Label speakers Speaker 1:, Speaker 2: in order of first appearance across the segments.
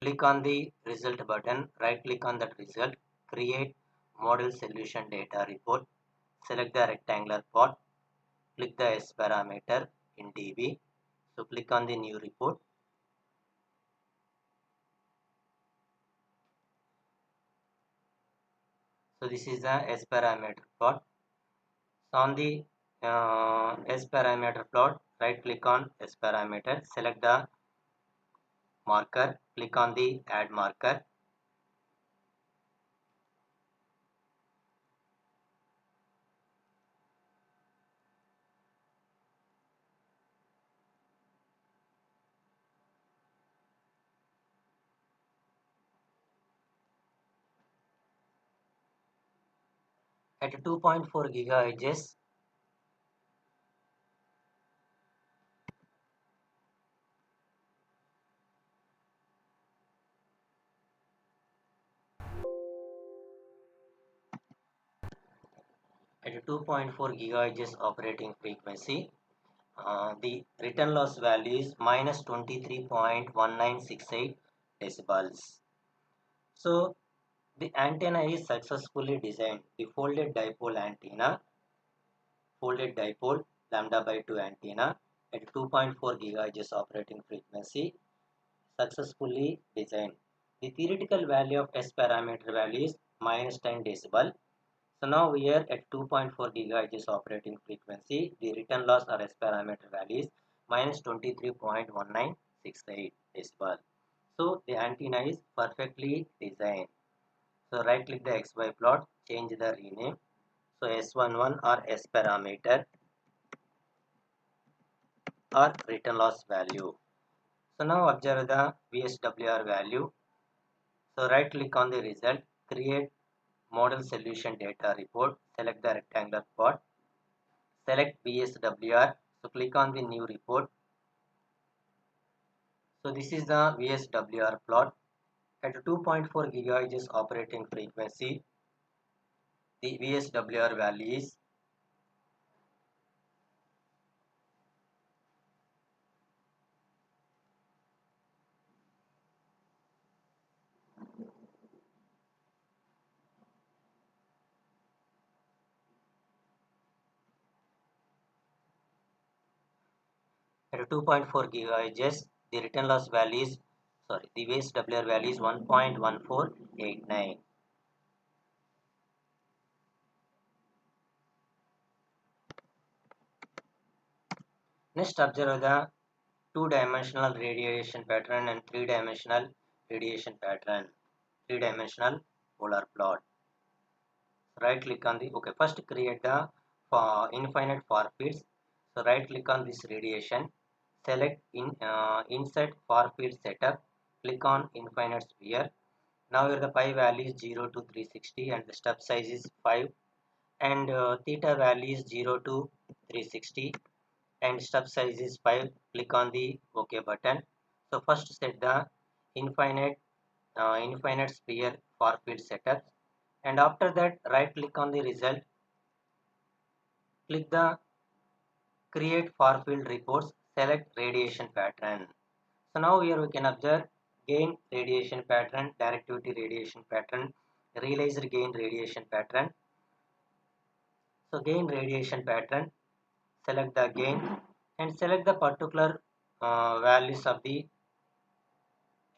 Speaker 1: Click on the result button, right click on that result, create model solution data report, select the rectangular plot, click the S parameter in dB. So click on the new report. So this is the S parameter plot. So on the S parameter plot, right click on S parameter, select the marker, click on the add marker. At 2.4 gigahertz, at 2.4 gigahertz operating frequency, the return loss value is minus 23.1968 decibels. So the antenna is successfully designed. The folded dipole lambda by 2 antenna at 2.4 gigahertz operating frequency successfully designed. The theoretical value of test parameter value is minus 10 decibel. So now we are at 2.4 gigahertz operating frequency. The return loss or S parameter value is minus 23.1968 decibel. So the antenna is perfectly designed. So right click the XY plot, change the rename. So S11 or S parameter or return loss value. So now observe the VSWR value. So right click on the result, create model solution data report, select the rectangular plot, select VSWR. So click on the new report. So this is the VSWR plot at 2.4 gigahertz operating frequency. The VSWR value is at 2.4 gigahertz. The return loss value is the VSWR value is 1.1489. Next, observe the two-dimensional radiation pattern and three-dimensional radiation pattern, three-dimensional polar plot. Right click on the first create the infinite far fields. So right click on this radiation, select insert far field setup, click on infinite sphere. Now here the pi value is 0 to 360 and the step size is 5, and theta value is 0 to 360 and step size is 5. Click on the OK button. So first set the infinite infinite sphere far field setup, and after that right click on the result, click the create far field reports, select radiation pattern. So now here we can observe gain radiation pattern, directivity radiation pattern, realized gain radiation pattern. So gain radiation pattern, select the gain and select the particular values of the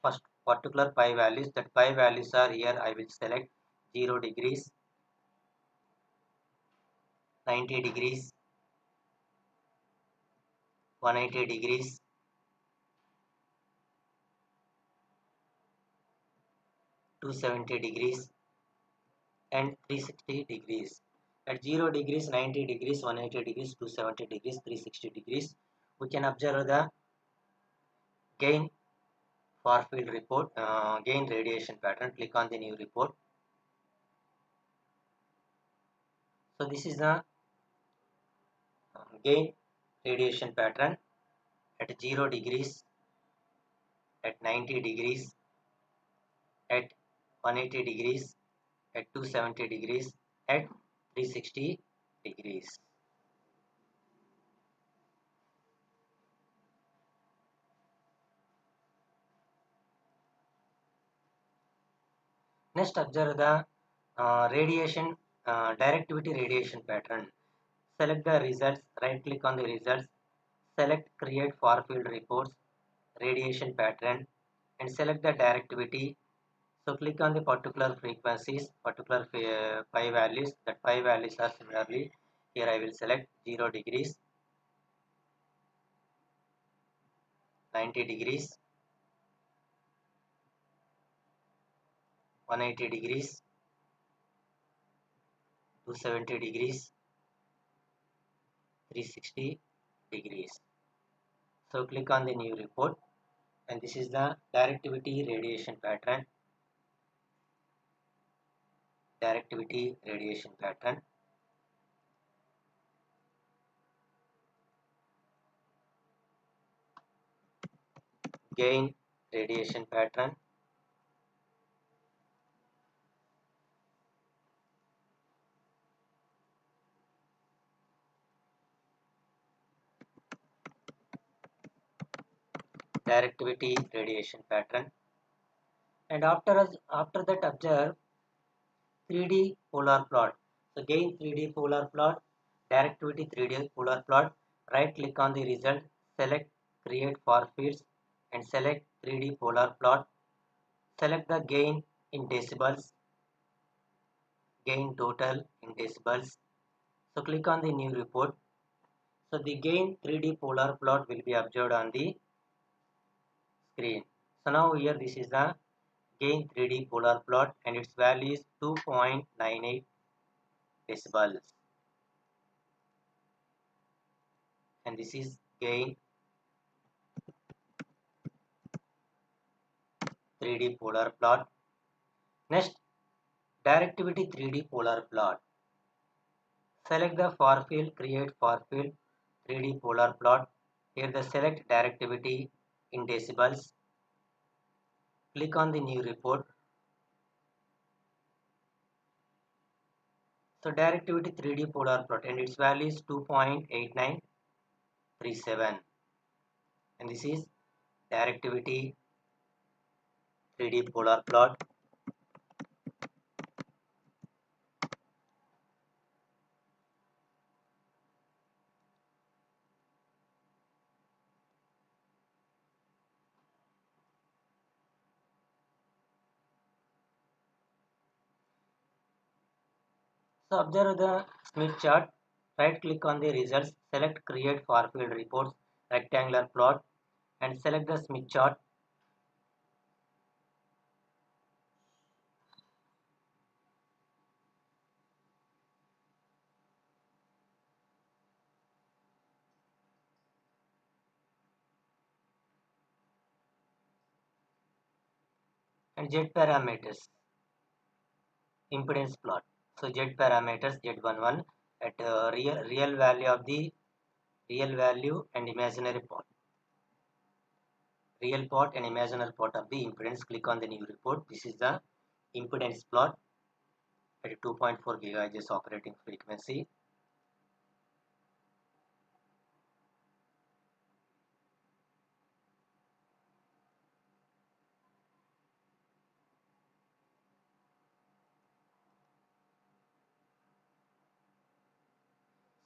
Speaker 1: first particular pi values. That pi values are here. I will select 0 degrees, 90 degrees, 180 degrees, 270 degrees and 360 degrees. At 0 degrees, 90 degrees, 180 degrees, 270 degrees, 360 degrees, we can observe the gain far field report, gain radiation pattern. Click on the new report. So this is the gain radiation pattern at 0 degrees, at 90 degrees, at 180 degrees, at 270 degrees, at 360 degrees. Next, observe the radiation directivity radiation pattern. Select the results, right click on the results, select create far field reports, radiation pattern, and select the directivity. So click on the particular frequencies, particular pi values. That pi values are similarly here I will select 0 degrees, 90 degrees, 180 degrees, 270 degrees, 360 degrees. So click on the new report, and this is the directivity radiation pattern. Directivity radiation pattern. Gain radiation pattern. Directivity radiation pattern. And after that observe 3D polar plot. So gain 3D polar plot, directivity 3D polar plot. Right click on the result, select create far fields, and select 3D polar plot. Select the gain in decibels, gain total in decibels. So click on the new report. So the gain 3D polar plot will be observed on the screen. So now here this is the gain 3D polar plot, and its value is 2.98 decibels, and this is gain 3D polar plot. Next, directivity 3D polar plot. Select the far field, create far field 3D polar plot. Here the select directivity in decibels. Click on the new report. So directivity 3D polar plot, and its value is 2.8937, and this is directivity 3D polar plot. So observe the Smith chart. Right click on the results, select create far field reports, rectangular plot, and select the Smith chart. And Z parameters, impedance plot. So Z parameters Z11 at real value of the real value and imaginary part. Real part and imaginary part of the impedance. Click on the new report. This is the impedance plot at 2.4 GHz operating frequency.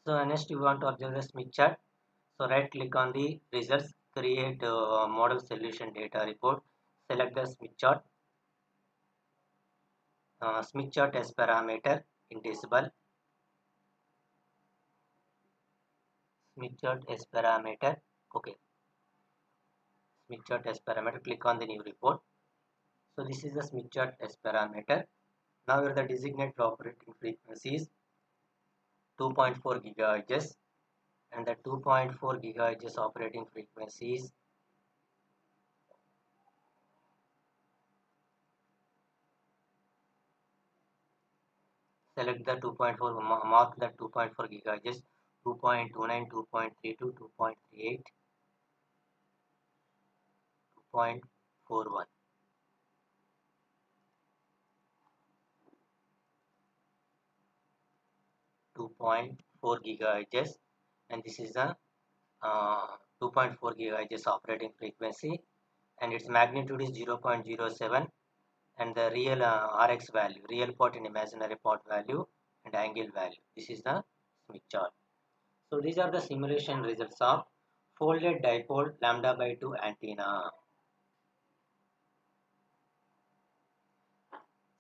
Speaker 1: So next you want to observe the Smith chart. So right click on the results, create model solution data report. Select the Smith chart. Smith chart as parameter in decibel. Smith chart as parameter. Okay. Smith chart as parameter. Click on the new report. So this is the Smith chart as parameter. Now here the designated operating frequency is 2.4 GHz, and the 2.4 GHz operating frequencies. Select the 2.4, mark the 2.4 GHz, 2.29, 2.32, 2.38, 2.41. 2.4 GHz, and this is the 2.4 GHz operating frequency, and its magnitude is 0.07, and the real Rx value, real part and imaginary part value and angle value. This is the Smith chart. So these are the simulation results of folded dipole lambda by 2 antenna.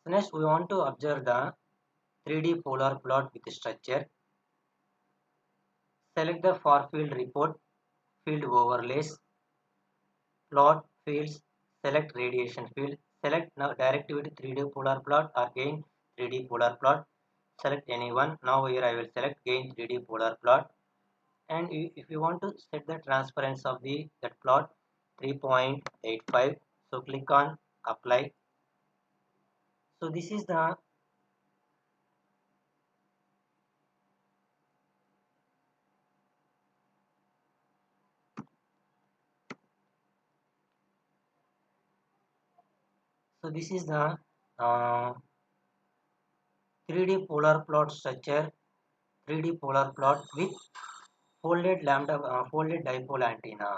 Speaker 1: So next we want to observe the 3D polar plot with structure. Select the far field report, field overlays, plot fields, select radiation field, select now directivity 3D polar plot or gain 3D polar plot. Select any one. Now here I will select gain 3D polar plot, and if you want to set the transparency of the that plot 3.85, so click on apply. So this is the uh, 3D polar plot structure, 3D polar plot with folded lambda folded dipole antenna.